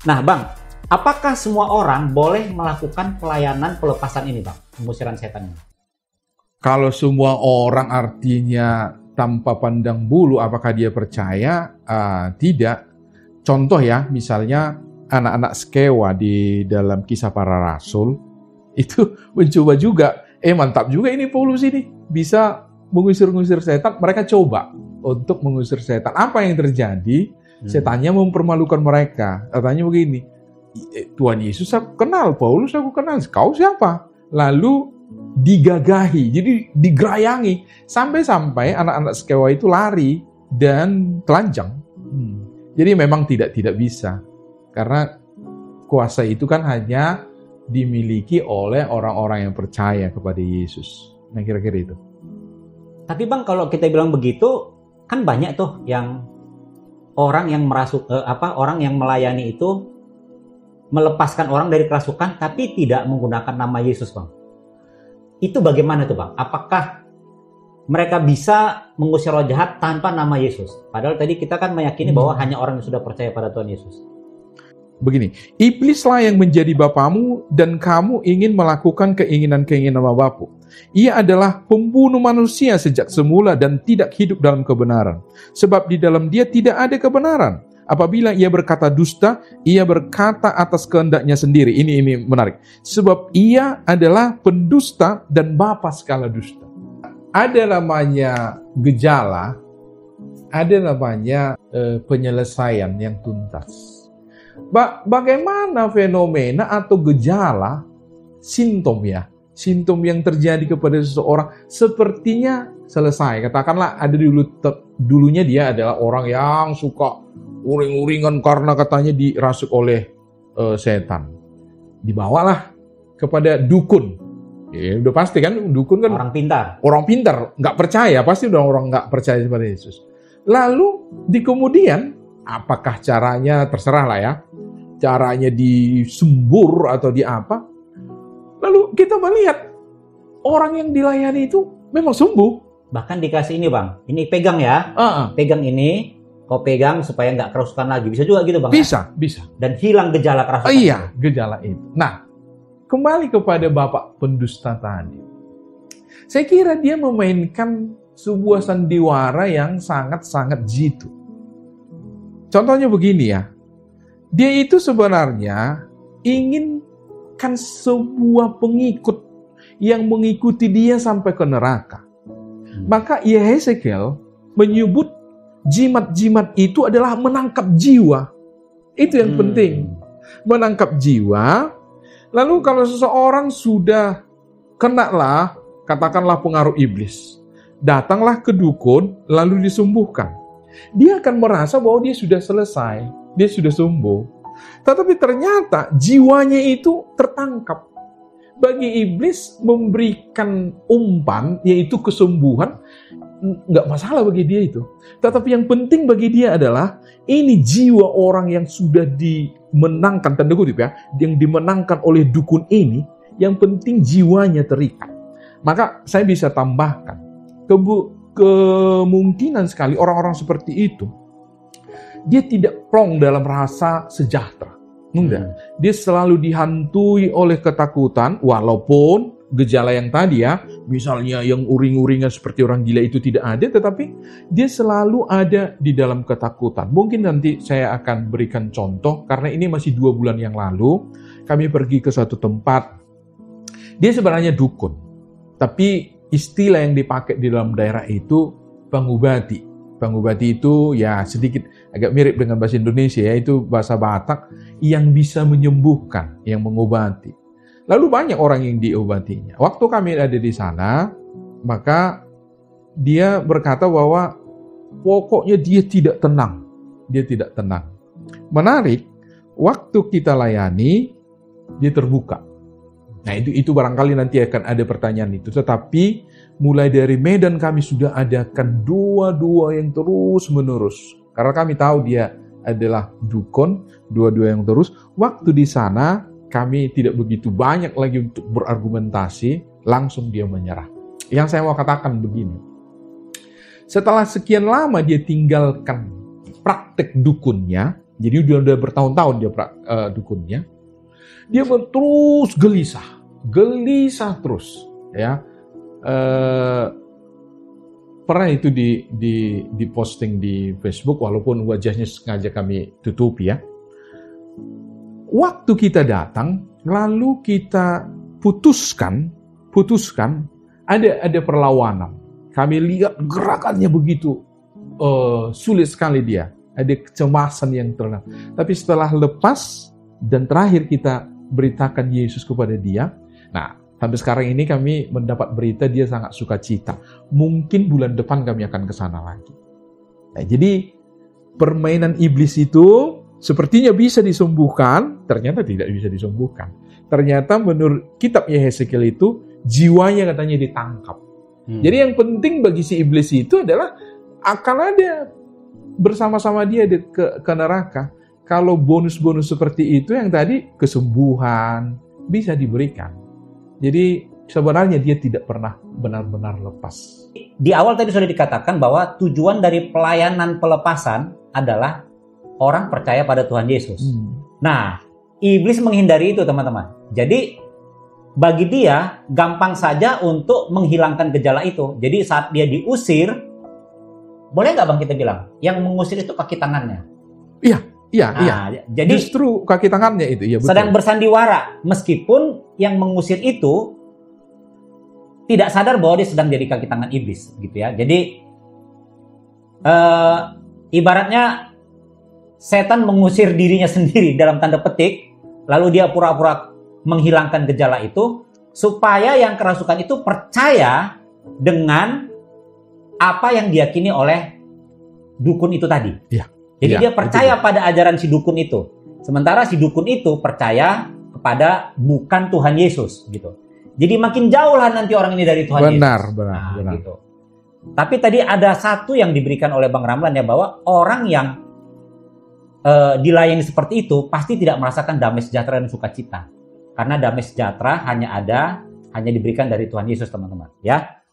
Nah, Bang, apakah semua orang boleh melakukan pelayanan pelepasan ini, Bang? Pengusiran setan ini. Kalau semua orang artinya tanpa pandang bulu, apakah dia percaya? Tidak. Contoh ya, misalnya anak-anak Skewa di dalam Kisah Para Rasul, itu mencoba juga, mantap juga ini Paulus ini, bisa mengusir-ngusir setan. Mereka coba untuk mengusir setan. Apa yang terjadi? Setannya mempermalukan mereka. Katanya begini, Tuhan Yesus aku kenal, Paulus aku kenal, kau siapa? Lalu digagahi, jadi digerayangi. Sampai-sampai anak-anak Skewa itu lari dan telanjang. Jadi memang tidak bisa. Karena kuasa itu kan hanya dimiliki oleh orang-orang yang percaya kepada Yesus. Nah, kira-kira itu. Tapi Bang, kalau kita bilang begitu, kan banyak tuh yang orang yang orang yang melayani itu melepaskan orang dari kerasukan tapi tidak menggunakan nama Yesus, Bang. Itu bagaimana tuh, Bang? Apakah mereka bisa mengusir roh jahat tanpa nama Yesus? Padahal tadi kita kan meyakini bahwa hanya orang yang sudah percaya pada Tuhan Yesus. Begini, iblislah yang menjadi bapamu dan kamu ingin melakukan keinginan-keinginan bapamu. Ia adalah pembunuh manusia sejak semula dan tidak hidup dalam kebenaran. Sebab di dalam dia tidak ada kebenaran. Apabila ia berkata dusta, ia berkata atas kehendaknya sendiri. Ini menarik. Sebab ia adalah pendusta dan bapa segala dusta. Ada namanya gejala, ada namanya penyelesaian yang tuntas. Bagaimana fenomena atau gejala, simptom simptom yang terjadi kepada seseorang sepertinya selesai. Katakanlah ada dulunya dia adalah orang yang suka uring-uringan karena katanya dirasuk oleh setan. Dibawalah kepada dukun. Ya, udah pasti kan dukun kan orang pintar, nggak percaya, pasti udah orang nggak percaya kepada Yesus. Lalu di kemudian apakah caranya terserah lah ya, caranya disembur atau di apa. Lalu kita melihat orang yang dilayani itu memang sembuh. Bahkan dikasih ini, Bang, ini pegang ya, pegang ini, kau pegang supaya nggak kerasukan lagi. Bisa juga gitu, Bang? Bisa. Dan hilang gejala kerasukan. Iya, gejala itu. Nah, kembali kepada Bapak pendusta tadi. Saya kira dia memainkan sebuah sandiwara yang sangat-sangat jitu. Contohnya begini ya. Dia itu sebenarnya inginkan sebuah pengikut yang mengikuti dia sampai ke neraka. Maka Yehezekiel menyebut jimat-jimat itu adalah menangkap jiwa. Itu yang penting. Menangkap jiwa. Lalu kalau seseorang sudah kenalah, katakanlah pengaruh iblis, datanglah ke dukun, lalu disembuhkan. Dia akan merasa bahwa dia sudah selesai, dia sudah sembuh. Tetapi ternyata jiwanya itu tertangkap. Bagi iblis memberikan umpan, yaitu kesembuhan, nggak masalah bagi dia itu. Tetapi yang penting bagi dia adalah, ini jiwa orang yang sudah dimenangkan, tanda kutip ya, yang dimenangkan oleh dukun ini, yang penting jiwanya terikat. Maka saya bisa tambahkan, kemungkinan sekali orang-orang seperti itu, dia tidak plong dalam rasa sejahtera. Enggak. Dia selalu dihantui oleh ketakutan, walaupun gejala yang tadi ya, misalnya yang uring-uringan seperti orang gila itu tidak ada, tetapi dia selalu ada di dalam ketakutan. Mungkin nanti saya akan berikan contoh, karena ini masih 2 bulan yang lalu, kami pergi ke suatu tempat. Dia sebenarnya dukun, tapi istilah yang dipakai di dalam daerah itu pengobati. Pengobati itu ya sedikit agak mirip dengan bahasa Indonesia, yaitu bahasa Batak yang bisa menyembuhkan, yang mengobati. Lalu banyak orang yang diobatinya. Waktu kami ada di sana, maka dia berkata bahwa pokoknya dia tidak tenang. Dia tidak tenang. Menarik, waktu kita layani, dia terbuka. Nah itu barangkali nanti akan ada pertanyaan itu. Tetapi mulai dari Medan kami sudah adakan dua yang terus menerus. Karena kami tahu dia adalah dukun, dua yang terus. Waktu di sana kami tidak begitu banyak lagi untuk berargumentasi, langsung dia menyerah. Yang saya mau katakan begini. Setelah sekian lama dia tinggalkan praktek dukunnya, Jadi udah bertahun-tahun dia dukunnya. Dia terus gelisah terus, ya. Pernah itu di posting di Facebook, walaupun wajahnya sengaja kami tutupi ya. Waktu kita datang, lalu kita putuskan ada perlawanan. Kami lihat gerakannya begitu sulit sekali dia. Ada kecemasan yang terlalu. Tapi setelah lepas dan terakhir kita beritakan Yesus kepada dia, nah sampai sekarang ini kami mendapat berita dia sangat sukacita. Mungkin bulan depan kami akan ke sana lagi. Nah, jadi permainan iblis itu sepertinya bisa disembuhkan, ternyata tidak bisa disembuhkan. Ternyata menurut kitab Yehezekiel itu jiwanya katanya ditangkap. Jadi yang penting bagi si iblis itu adalah akan ada bersama-sama dia ke neraka. Kalau bonus-bonus seperti itu yang tadi kesembuhan bisa diberikan. Jadi sebenarnya dia tidak pernah benar-benar lepas. Di awal tadi sudah dikatakan bahwa tujuan dari pelayanan pelepasan adalah orang percaya pada Tuhan Yesus. Nah, iblis menghindari itu teman-teman. Jadi bagi dia gampang saja untuk menghilangkan gejala itu. Jadi saat dia diusir, boleh nggak Bang kita bilang, yang mengusir itu kaki tangannya? Iya. Jadi justru kaki tangannya itu, ya betul. Sedang bersandiwara, meskipun yang mengusir itu tidak sadar bahwa dia sedang jadi kaki tangan iblis, gitu ya. Jadi ibaratnya setan mengusir dirinya sendiri dalam tanda petik, lalu dia pura-pura menghilangkan gejala itu supaya yang kerasukan itu percaya dengan apa yang diyakini oleh dukun itu tadi. Iya. Jadi dia percaya pada ajaran si dukun itu. Sementara si dukun itu percaya kepada bukan Tuhan Yesus gitu. Jadi makin jauh lah nanti orang ini dari Tuhan Yesus. Benar. Gitu. Tapi tadi ada satu yang diberikan oleh Bang Ramlan ya, bahwa orang yang dilayani seperti itu pasti tidak merasakan damai sejahtera dan sukacita. Karena damai sejahtera hanya diberikan dari Tuhan Yesus, teman-teman, ya.